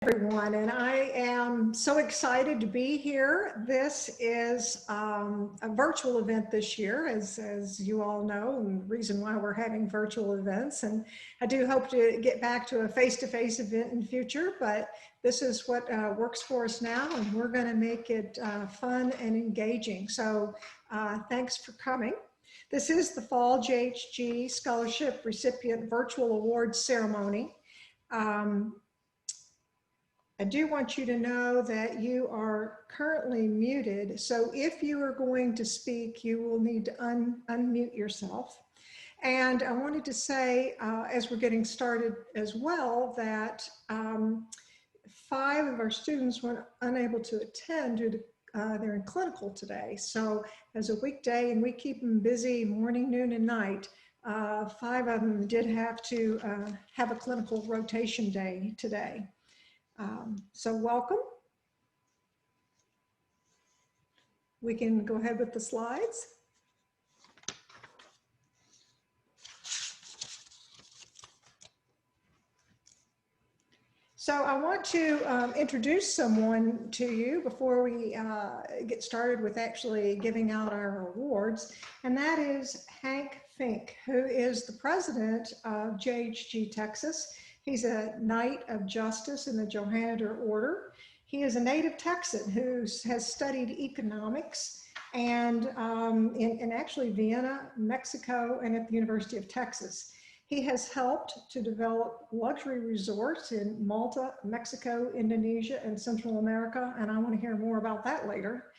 Everyone, and I am so excited to be here. This is a virtual event this year, as you all know, and the reason why we're having virtual events. And I do hope to get back to a face-to-face event in the future, but this is what works for us now, and we're going to make it fun and engaging. So thanks for coming. This is the Fall JHG Scholarship Recipient Virtual Awards Ceremony. I do want you to know that you are currently muted. So if you are going to speak, you will need to unmute yourself. And I wanted to say, as we're getting started as well, that 5 of our students were unable to attend due to they're in clinical today. So as a weekday, and we keep them busy morning, noon, and night, 5 of them did have to have a clinical rotation day today. So welcome. We can go ahead with the slides. So I want to introduce someone to you before we get started with actually giving out our awards, and that is Hank Fink, who is the president of JHG Texas. He's a Knight of Justice in the Johanniter Order. He is a native Texan who has studied economics and in actually Vienna, Mexico, and at the University of Texas. He has helped to develop luxury resorts in Malta, Mexico, Indonesia, and Central America, and I want to hear more about that later.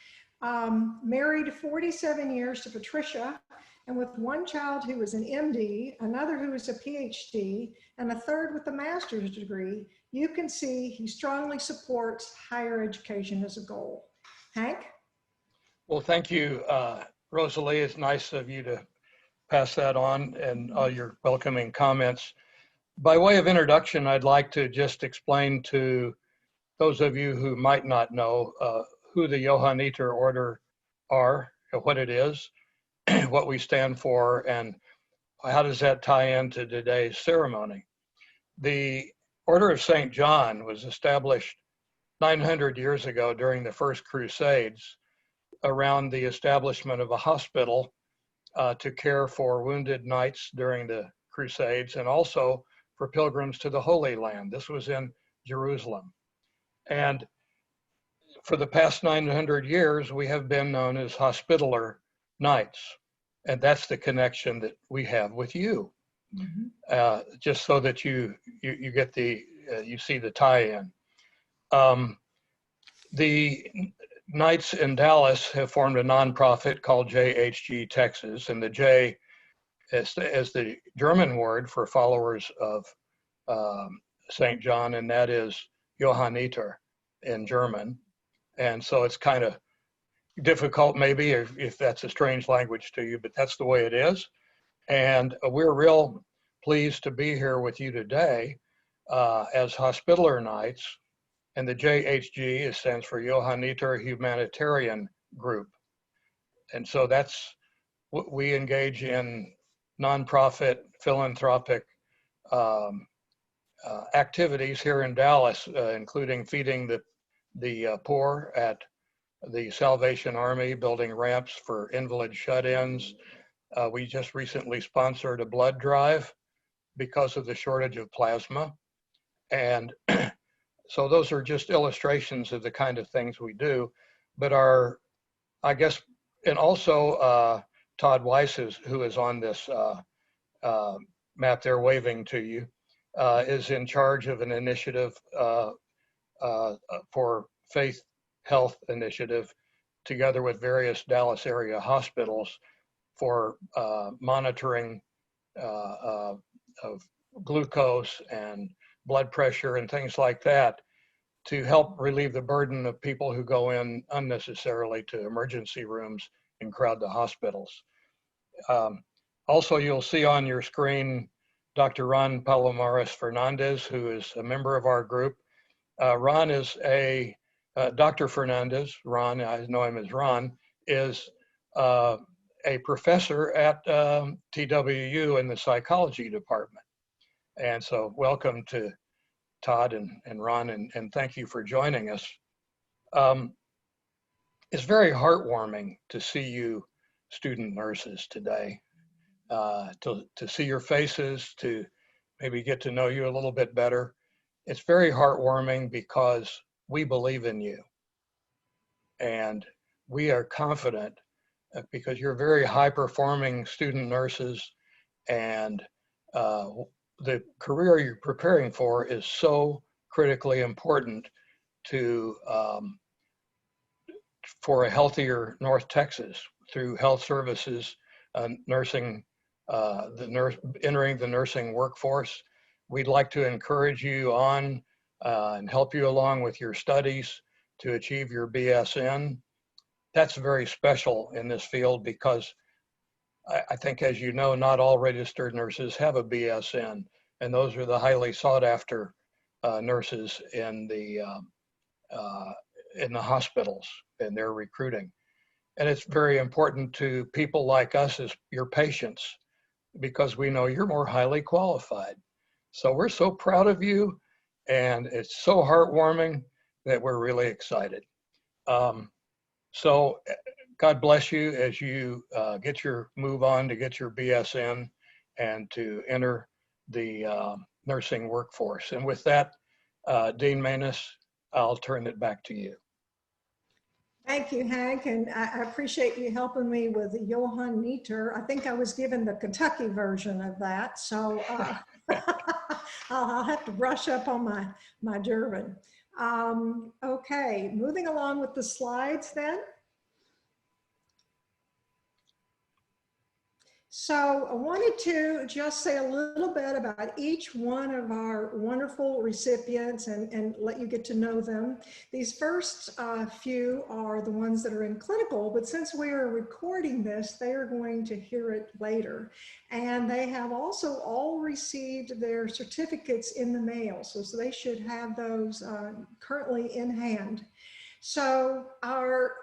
Married 47 years to Patricia, and with one child who was an MD, another who was a PhD, and a third with a master's degree, you can see he strongly supports higher education as a goal. Hank? Well, thank you, Rosalie. It's nice of you to pass that on and all your welcoming comments. By way of introduction, I'd like to just explain to those of you who might not know who the Johanniter Order are, what it is, what we stand for, and how does that tie into today's ceremony. The Order of St. John was established 900 years ago during the First Crusades around the establishment of a hospital to care for wounded knights during the Crusades and also for pilgrims to the Holy Land. This was in Jerusalem. And for the past 900 years, we have been known as Hospitaller Knights. And that's the connection that we have with you. Mm-hmm. Just so that you get the, you see the tie-in. The Knights in Dallas have formed a nonprofit called JHG Texas, and the J is the German word for followers of St. John, and that is Johanniter in German. And so it's kind of difficult maybe if that's a strange language to you, but that's the way it is. And we're real pleased to be here with you today as Hospitaller Knights. And the JHG stands for Johanniter Humanitarian Group. And so that's what we engage in nonprofit philanthropic activities here in Dallas, including feeding the poor at the Salvation Army, building ramps for invalid shut-ins. We just recently sponsored a blood drive because of the shortage of plasma. And so those are just illustrations of the kind of things we do. But I guess, and also Todd Weiss, who is on this map there waving to you, is in charge of an initiative for Faith Health Initiative, together with various Dallas area hospitals for monitoring of glucose and blood pressure and things like that to help relieve the burden of people who go in unnecessarily to emergency rooms and crowd the hospitals. Also, you'll see on your screen Dr. Ron Palomares Fernandez, who is a member of our group. Ron is Dr. Fernandez, Ron, I know him as Ron, is a professor at TWU in the psychology department. And so welcome to Todd and Ron, and thank you for joining us. Um, it's very heartwarming to see you student nurses today, to see your faces, to maybe get to know you a little bit better. It's very heartwarming because we believe in you and we are confident because you're very high performing student nurses, and uh, the career you're preparing for is so critically important to for a healthier North Texas through health services, nursing, entering the nursing workforce. We'd like to encourage you on and help you along with your studies to achieve your BSN. That's very special in this field because I think, as you know, not all registered nurses have a BSN, and those are the highly sought after nurses in the hospitals, and they're recruiting. And it's very important to people like us as your patients because we know you're more highly qualified. So we're so proud of you, and it's so heartwarming that we're really excited. So God bless you as you get your move on to get your BSN and to enter the nursing workforce. And with that, Dean Manus, I'll turn it back to you. Thank you, Hank, and I appreciate you helping me with the Johann Neater. I think I was given the Kentucky version of that, so I'll have to brush up on my German. Okay, moving along with the slides then. So I wanted to just say a little bit about each one of our wonderful recipients and let you get to know them. These first few are the ones that are in clinical, but since we are recording this, they are going to hear it later. And they have also all received their certificates in the mail, so they should have those currently in hand. So our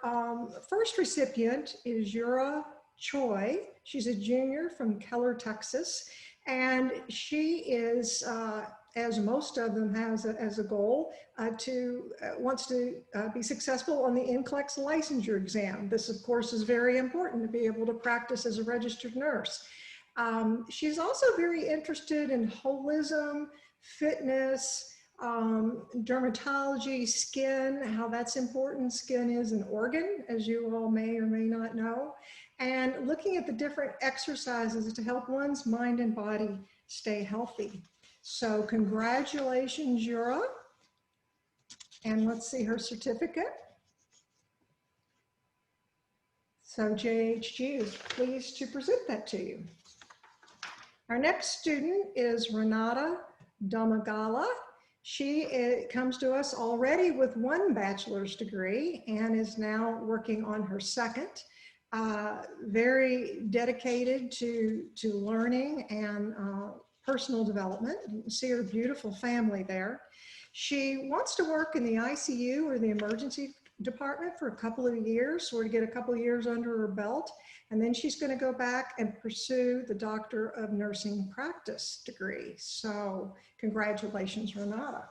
first recipient is Yura Choi. She's a junior from Keller, Texas, and she is, as most of them has as a goal, wants to be successful on the NCLEX licensure exam. This, of course, is very important to be able to practice as a registered nurse. She's also very interested in holism, fitness, dermatology, skin, how that's important. Skin is an organ, as you all may or may not know, and looking at the different exercises to help one's mind and body stay healthy. So congratulations, Yura. And let's see her certificate. So JHG is pleased to present that to you. Our next student is Renata Damagala. She comes to us already with one bachelor's degree and is now working on her second. Very dedicated to learning and personal development. You can see her beautiful family there. She wants to work in the ICU or the emergency department for a couple of years, or to get a couple of years under her belt. And then she's going to go back and pursue the Doctor of Nursing Practice degree. So congratulations, Renata.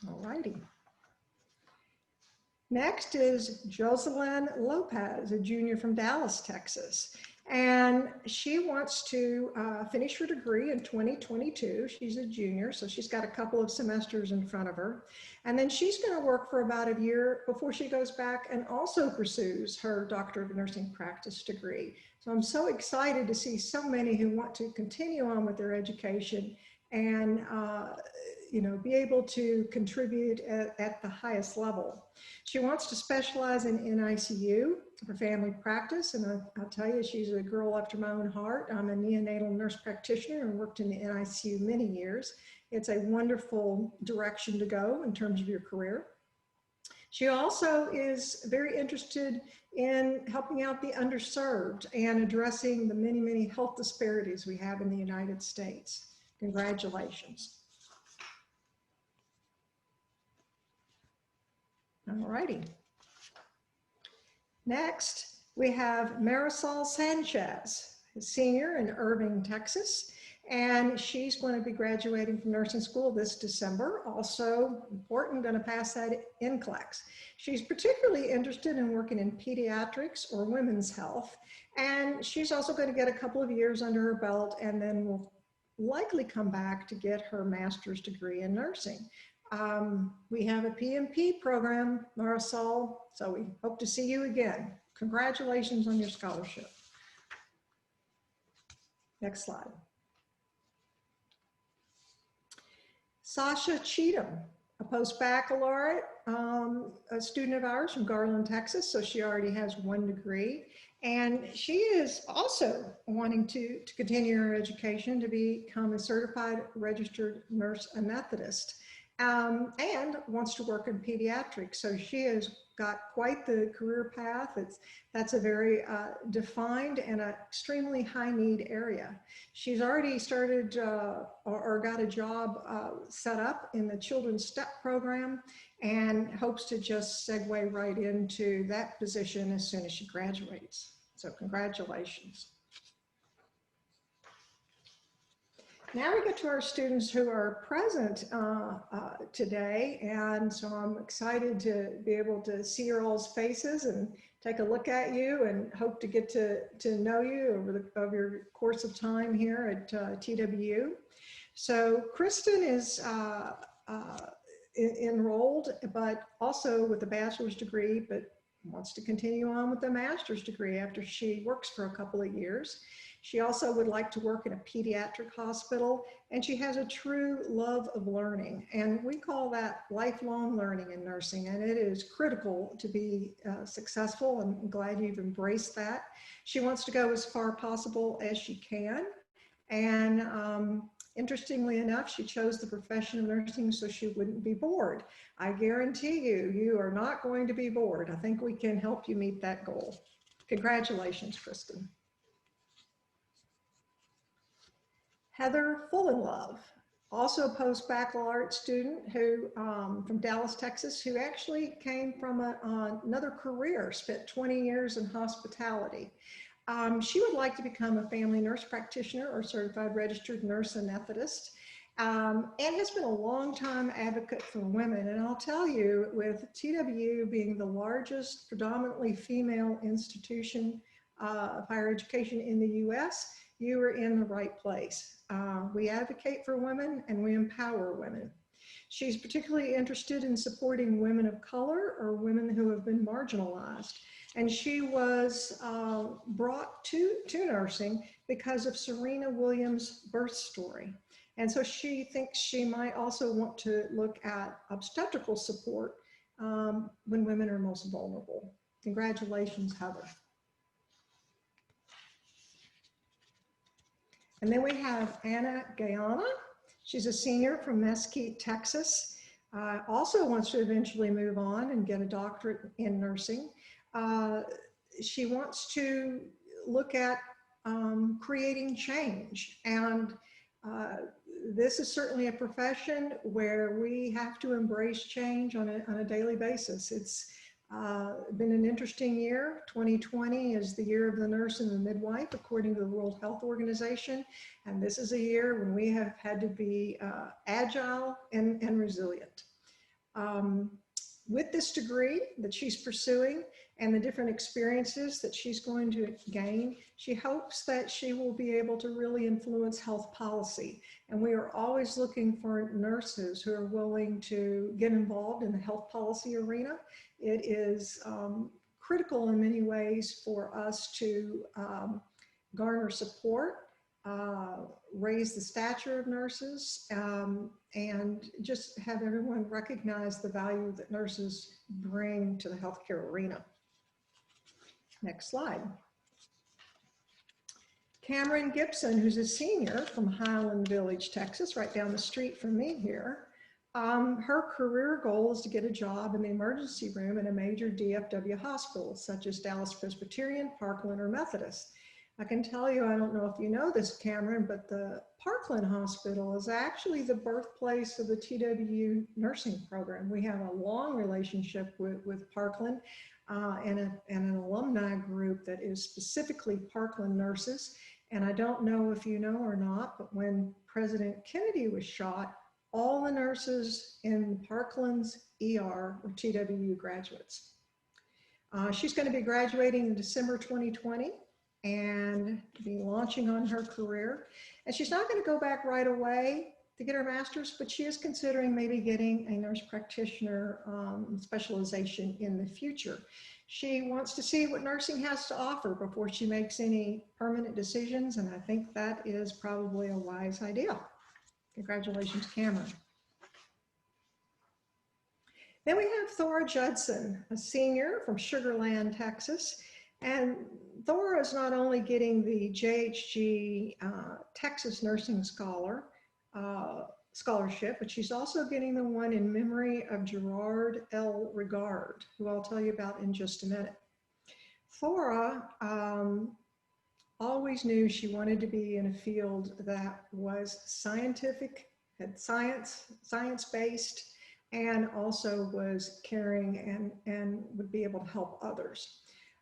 All righty. Next is Jocelyn Lopez, a junior from Dallas, Texas. And she wants to finish her degree in 2022. She's a junior, so she's got a couple of semesters in front of her. And then she's going to work for about a year before she goes back and also pursues her Doctor of Nursing Practice degree. So I'm so excited to see so many who want to continue on with their education and be able to contribute at the highest level. She wants to specialize in NICU for family practice, and I'll tell you, she's a girl after my own heart. I'm a neonatal nurse practitioner and worked in the NICU many years. It's a wonderful direction to go in terms of your career. She also is very interested in helping out the underserved and addressing the many, many health disparities we have in the United States. Congratulations. All righty. Next, we have Marisol Sanchez, a senior in Irving, Texas. And she's going to be graduating from nursing school this December. Also important, going to pass that NCLEX. She's particularly interested in working in pediatrics or women's health. And she's also going to get a couple of years under her belt and then will likely come back to get her master's degree in nursing. We have a PMP program, Marisol, so we hope to see you again. Congratulations on your scholarship. Next slide. Sasha Cheatham, a post-baccalaureate, a student of ours from Garland, Texas, so she already has 1 degree. And she is also wanting to continue her education to become a certified registered nurse anesthetist, and wants to work in pediatrics. So she has got quite the career path. That's a very defined and extremely high need area. She's already started or got a job set up in the Children's STEP program and hopes to just segue right into that position as soon as she graduates. So congratulations. Now we get to our students who are present today, and so I'm excited to be able to see your all's faces and take a look at you, and hope to get to know you over your course of time here at TWU. So Kristen is enrolled, but also with a bachelor's degree, but wants to continue on with the master's degree after she works for a couple of years. She also would like to work in a pediatric hospital, and she has a true love of learning. And we call that lifelong learning in nursing, and it is critical to be successful, and I'm glad you've embraced that. She wants to go as far possible as she can. And interestingly enough, she chose the profession of nursing so she wouldn't be bored. I guarantee you, you are not going to be bored. I think we can help you meet that goal. Congratulations, Kristen. Heather Fullenlove, also a post-baccalaureate student who from Dallas, Texas, who actually came from another career, spent 20 years in hospitality. She would like to become a family nurse practitioner or certified registered nurse anesthetist, and has been a long-time advocate for women. And I'll tell you, with TWU being the largest predominantly female institution of higher education in the US, you are in the right place. We advocate for women and we empower women. She's particularly interested in supporting women of color or women who have been marginalized. And she was brought to nursing because of Serena Williams' birth story. And so she thinks she might also want to look at obstetrical support when women are most vulnerable. Congratulations, Heather. And then we have Anna Guyana. She's a senior from Mesquite, Texas. Also wants to eventually move on and get a doctorate in nursing. She wants to look at creating change. And this is certainly a profession where we have to embrace change on a daily basis. It's been an interesting year. 2020 is the year of the nurse and the midwife, according to the World Health Organization. And this is a year when we have had to be agile and resilient. With this degree that she's pursuing and the different experiences that she's going to gain, she hopes that she will be able to really influence health policy. And we are always looking for nurses who are willing to get involved in the health policy arena. It is critical in many ways for us to garner support, raise the stature of nurses, and just have everyone recognize the value that nurses bring to the healthcare arena. Next slide. Cameron Gibson, who's a senior from Highland Village, Texas, right down the street from me here. Her career goal is to get a job in the emergency room in a major DFW hospital, such as Dallas Presbyterian, Parkland, or Methodist. I can tell you, I don't know if you know this, Cameron, but the Parkland Hospital is actually the birthplace of the TWU nursing program. We have a long relationship with Parkland and an alumni group that is specifically Parkland nurses. And I don't know if you know or not, but when President Kennedy was shot, all the nurses in Parkland's ER were TWU graduates. She's going to be graduating in December 2020 and be launching on her career. And she's not going to go back right away to get her master's, but she is considering maybe getting a nurse practitioner specialization in the future. She wants to see what nursing has to offer before she makes any permanent decisions, and I think that is probably a wise idea. Congratulations, Cameron. Then we have Thora Judson, a senior from Sugar Land, Texas. And Thora is not only getting the JHG Texas Nursing Scholarship, but she's also getting the one in memory of Gerard L. Regard, who I'll tell you about in just a minute. Thora always knew she wanted to be in a field that was scientific, had science-based, and also was caring and would be able to help others.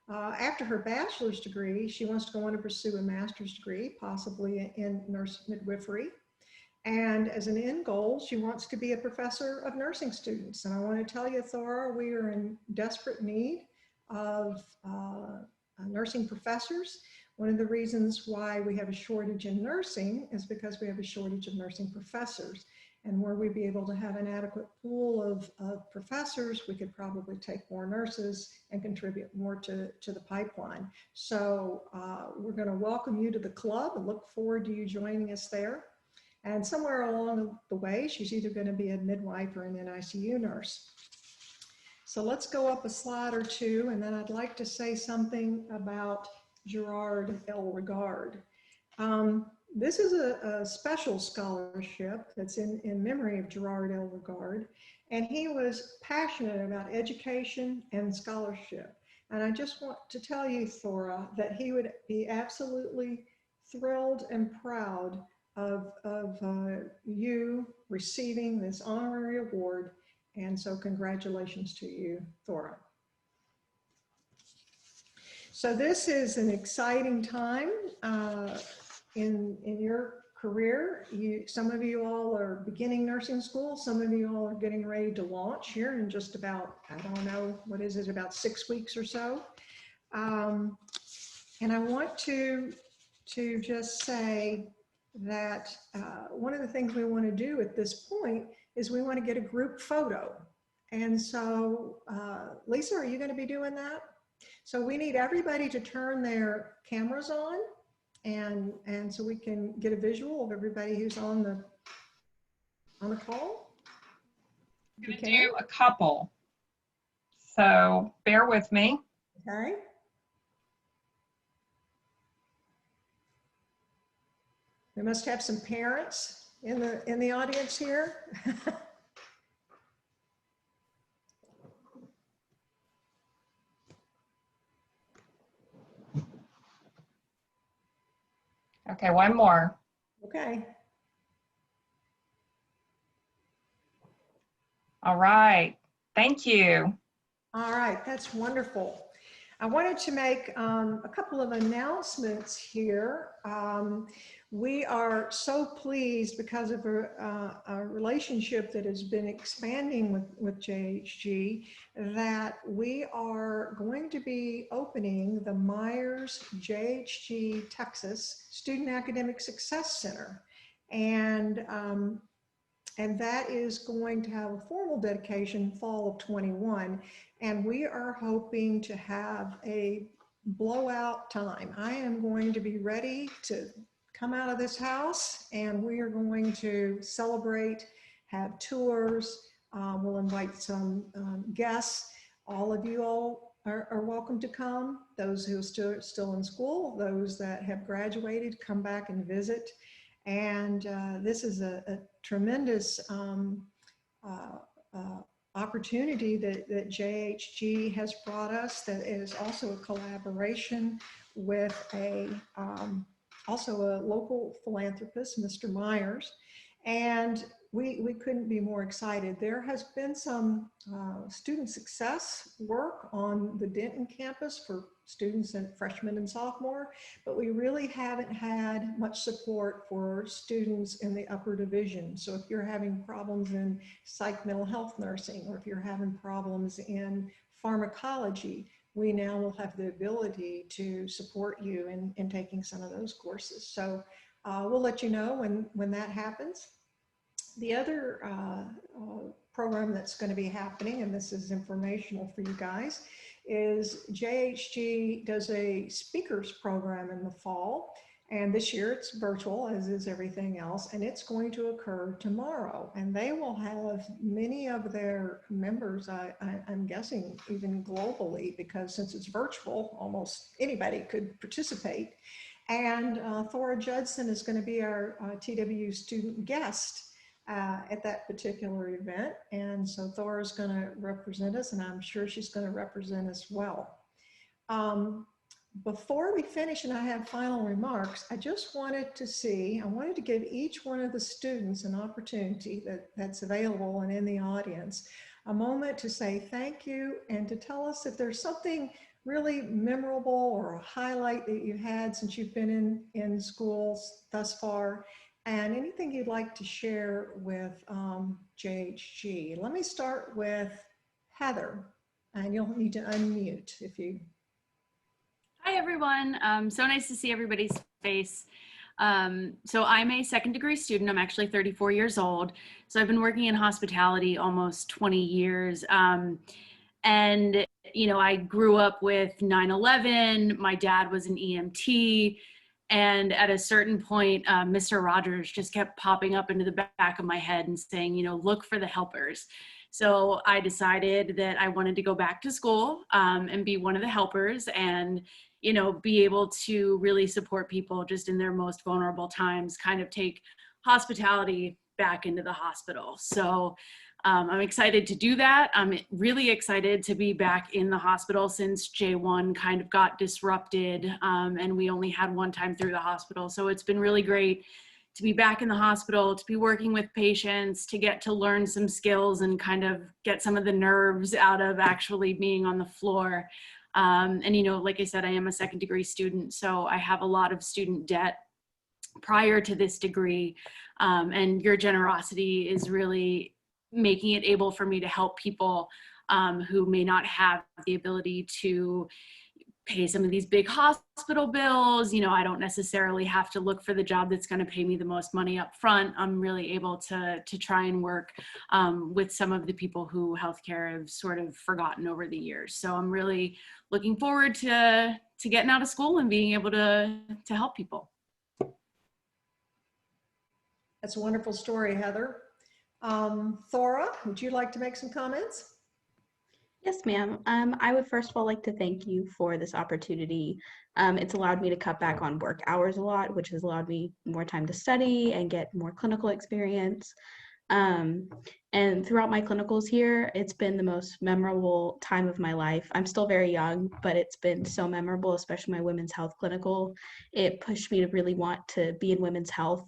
After her bachelor's degree, she wants to go on to pursue a master's degree, possibly in nurse midwifery. And as an end goal, she wants to be a professor of nursing students. And I want to tell you, Thora, we are in desperate need of nursing professors. One of the reasons why we have a shortage in nursing is because we have a shortage of nursing professors. And were we be able to have an adequate pool of professors, we could probably take more nurses and contribute more to the pipeline. So we're going to welcome you to the club and look forward to you joining us there. And somewhere along the way, she's either going to be a midwife or an NICU nurse. So let's go up a slide or two, and then I'd like to say something about Gerard L. Regard. This is a special scholarship that's in memory of Gerard L. Regard, and he was passionate about education and scholarship. And I just want to tell you, Thora, that he would be absolutely thrilled and proud of you receiving this honorary award. And so congratulations to you, Thora. So this is an exciting time in your career. Some of you all are beginning nursing school. Some of you all are getting ready to launch here in just about, I don't know, what is it, about 6 weeks or so. And I want to just say that one of the things we want to do at this point is we want to get a group photo. And so, Lisa, are you going to be doing that? So we need everybody to turn their cameras on, and so we can get a visual of everybody who's on the call. I'm going to do a couple, so bear with me. Okay. We must have some parents in the audience here. Okay, one more. Okay. All right, thank you. All right, that's wonderful. I wanted to make a couple of announcements here. We are so pleased because of a relationship that has been expanding with JHG that we are going to be opening the Myers JHG Texas Student Academic Success Center. And that is going to have a formal dedication fall of 21. And we are hoping to have a blowout time. I am going to be ready to come out of this house, and we are going to celebrate, have tours. We'll invite some guests. All of you all are welcome to come. Those who are still in school, those that have graduated, come back and visit. And this is a tremendous opportunity that JHG has brought us, that is also a collaboration with also a local philanthropist, Mr. Myers. And we couldn't be more excited. There has been some student success work on the Denton campus for students and freshmen and sophomore, but we really haven't had much support for students in the upper division. So if you're having problems in psych mental health nursing, or if you're having problems in pharmacology, we now will have the ability to support you in taking some of those courses. So we'll let you know when that happens. The other program that's going to be happening, and this is informational for you guys, is JHG does a speakers program in the fall. And this year it's virtual, as is everything else, and it's going to occur tomorrow. And they will have many of their members, I'm guessing even globally, because since it's virtual, almost anybody could participate. And Thora Judson is going to be our TWU student guest at that particular event. And so Thora is going to represent us, and I'm sure she's going to represent us well. Before we finish and I have final remarks, I just wanted to give each one of the students an opportunity that's available and in the audience, a moment to say thank you and to tell us if there's something really memorable or a highlight that you had since you've been in schools thus far, and anything you'd like to share with JHG. Let me start with Heather, and you'll need to unmute if you. Hi, everyone. So nice to see everybody's face. So I'm a second degree student. I'm actually 34 years old. So I've been working in hospitality almost 20 years. And, you know, I grew up with 9/11. My dad was an EMT. And at a certain point, Mr. Rogers just kept popping up into the back of my head and saying, you know, look for the helpers. So I decided that I wanted to go back to school and be one of the helpers and, you know, be able to really support people just in their most vulnerable times, kind of take hospitality back into the hospital. So I'm excited to do that. I'm really excited to be back in the hospital since J1 kind of got disrupted and we only had one time through the hospital. So it's been really great to be back in the hospital, to be working with patients, to get to learn some skills and kind of get some of the nerves out of actually being on the floor. And, you know, like I said, I am a second degree student, so I have a lot of student debt prior to this degree. And your generosity is really making it able for me to help people who may not have the ability to pay some of these big hospital bills. You know, I don't necessarily have to look for the job that's going to pay me the most money up front. I'm really able to try and work with some of the people who healthcare have sort of forgotten over the years. So I'm really looking forward to getting out of school and being able to help people. That's a wonderful story, Heather. Thora, would you like to make some comments? Yes, ma'am. I would first of all like to thank you for this opportunity. It's allowed me to cut back on work hours a lot, which has allowed me more time to study and get more clinical experience. And throughout my clinicals here, it's been the most memorable time of my life. I'm still very young, but it's been so memorable, especially my women's health clinical. It pushed me to really want to be in women's health,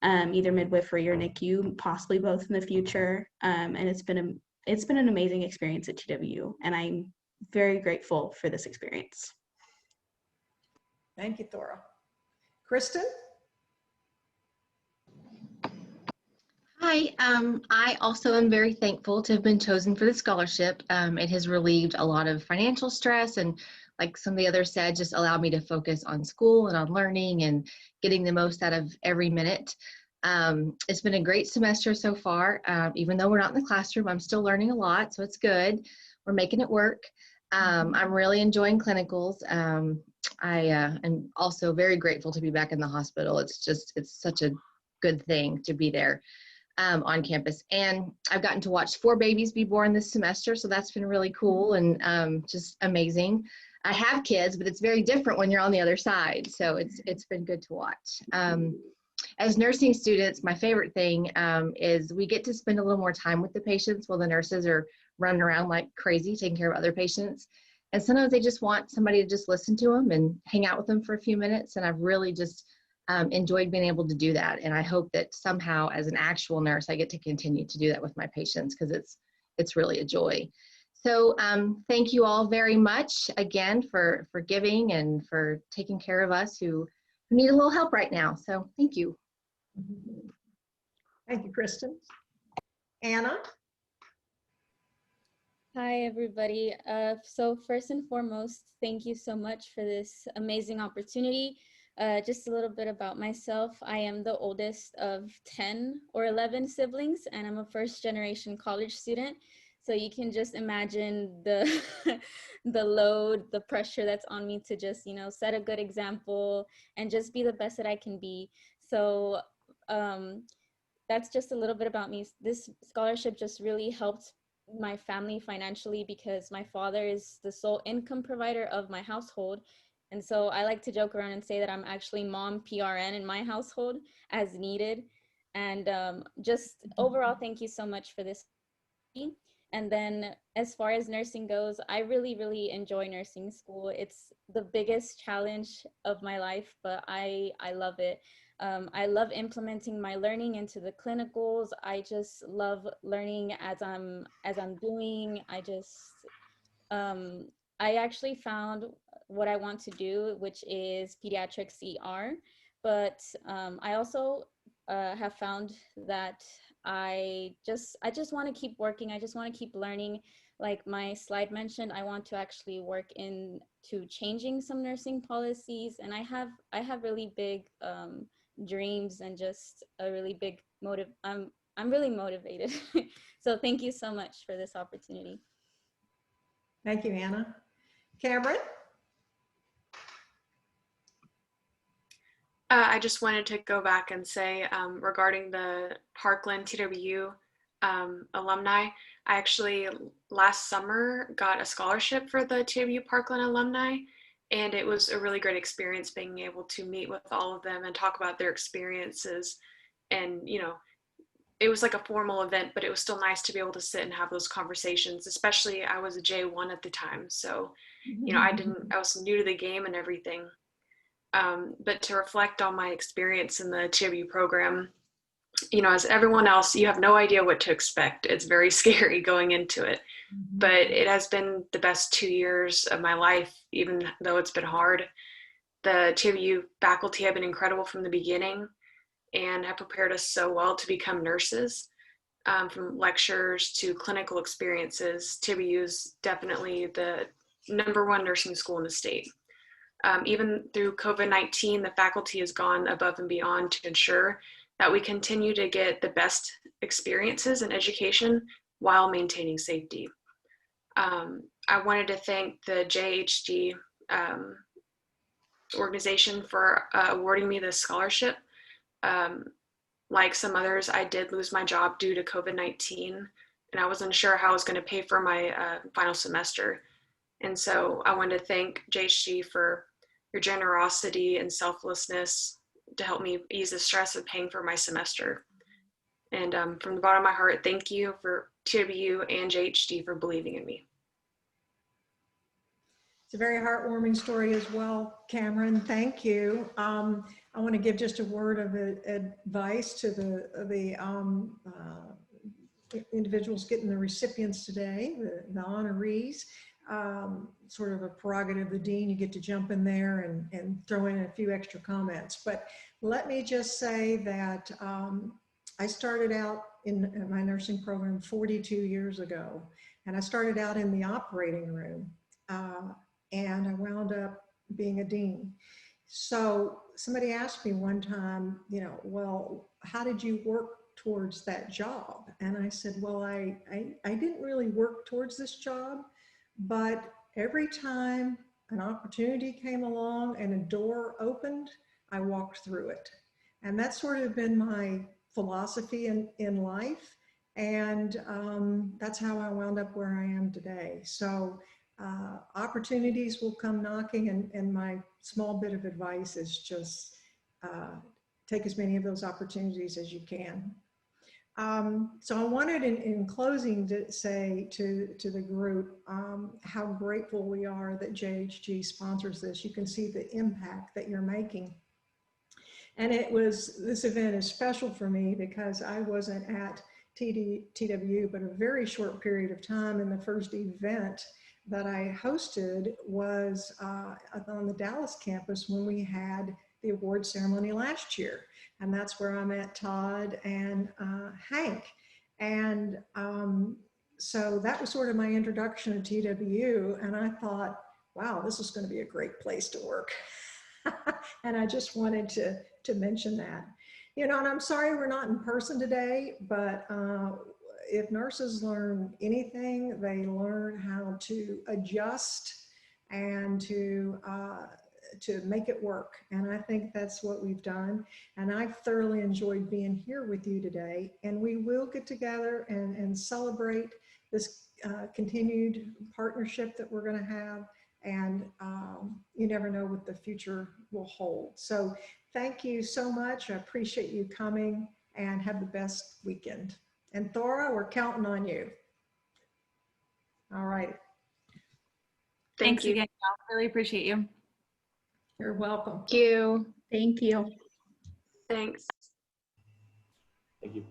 either midwifery or NICU, possibly both in the future. And it's been an amazing experience at TWU, and I'm very grateful for this experience. Thank you, Thora. Kristen? Hi, I also am very thankful to have been chosen for the scholarship. It has relieved a lot of financial stress, and like some of the others said, just allowed me to focus on school and on learning and getting the most out of every minute. It's been a great semester so far. Even though we're not in the classroom, I'm still learning a lot, so it's good. We're making it work. I'm really enjoying clinicals. I am also very grateful to be back in the hospital. It's such a good thing to be there on campus. And I've gotten to watch 4 babies be born this semester, so that's been really cool and just amazing. I have kids, but it's very different when you're on the other side, so it's been good to watch. As nursing students, my favorite thing is we get to spend a little more time with the patients while the nurses are running around like crazy taking care of other patients. And sometimes they just want somebody to just listen to them and hang out with them for a few minutes. And I've really just enjoyed being able to do that. And I hope that somehow as an actual nurse, I get to continue to do that with my patients because it's really a joy. So thank you all very much again for giving and for taking care of us who need a little help right now. So thank you. Thank you, Kristen. Anna? Hi, everybody. So first and foremost, thank you so much for this amazing opportunity. Just a little bit about myself. I am the oldest of 10 or 11 siblings, and I'm a first-generation college student. So you can just imagine the the load, the pressure that's on me to just, set a good example and just be the best that I can be. So that's just a little bit about me. This scholarship just really helped my family financially because my father is the sole income provider of my household. And so I like to joke around and say that I'm actually mom PRN in my household as needed. And just overall, thank you so much for this. And then as far as nursing goes, I really, really enjoy nursing school. It's the biggest challenge of my life, but I love it. I love implementing my learning into the clinicals. I just love learning as I'm doing. I actually found what I want to do, which is pediatrics ER, but I also have found that I just want to keep working. I just want to keep learning. Like my slide mentioned, I want to actually work into changing some nursing policies, and I have really big dreams and just a really big motive. I'm really motivated. So thank you so much for this opportunity. Thank you, Anna. Cameron? I just wanted to go back and say regarding the Parkland TWU alumni, I actually last summer got a scholarship for the TWU Parkland alumni, and it was a really great experience being able to meet with all of them and talk about their experiences. And, it was like a formal event, but it was still nice to be able to sit and have those conversations, especially I was a J1 at the time. So, I was new to the game and everything. But to reflect on my experience in the TWU program, as everyone else, you have no idea what to expect. It's very scary going into it, but it has been the best 2 years of my life, even though it's been hard. The TWU faculty have been incredible from the beginning and have prepared us so well to become nurses. From lectures to clinical experiences, TWU is definitely the #1 nursing school in the state. Even through COVID-19, the faculty has gone above and beyond to ensure that we continue to get the best experiences and education while maintaining safety. I wanted to thank the JHG organization for awarding me this scholarship. Like some others, I did lose my job due to COVID-19, and I wasn't sure how I was going to pay for my final semester. And so I wanted to thank JHG for your generosity and selflessness to help me ease the stress of paying for my semester. And from the bottom of my heart, thank you for TWU and JHG for believing in me. It's a very heartwarming story as well, Cameron. Thank you. I want to give just a word of advice to the individuals getting the recipients today, the honorees. Sort of a prerogative of the dean, you get to jump in there and throw in a few extra comments. But let me just say that I started out in my nursing program 42 years ago, and I started out in the operating room, and I wound up being a dean. So somebody asked me one time, well, how did you work towards that job? And I said, well, I didn't really work towards this job, but every time an opportunity came along and a door opened, I walked through it. And that's sort of been my philosophy in life. And that's how I wound up where I am today. So opportunities will come knocking, and my small bit of advice is just take as many of those opportunities as you can. So I wanted in closing to say to the group how grateful we are that JHG sponsors this. You can see the impact that you're making. And this event is special for me because I wasn't at TWU, but a very short period of time. And the first event that I hosted was on the Dallas campus when we had the award ceremony last year. And that's where I met Todd and Hank. And so that was sort of my introduction to TWU. And I thought, wow, this is going to be a great place to work. And I just wanted to mention that. You know, and I'm sorry we're not in person today, but if nurses learn anything, they learn how to adjust and to make it work. And I think that's what we've done. And I've thoroughly enjoyed being here with you today. And we will get together and celebrate this continued partnership that we're going to have. And you never know what the future will hold. So thank you so much. I appreciate you coming, and have the best weekend. And Thora, we're counting on you. All right. Thanks you. again, y'all. Really appreciate you. You're welcome. Thank you. Thank you. Thanks. Thank you.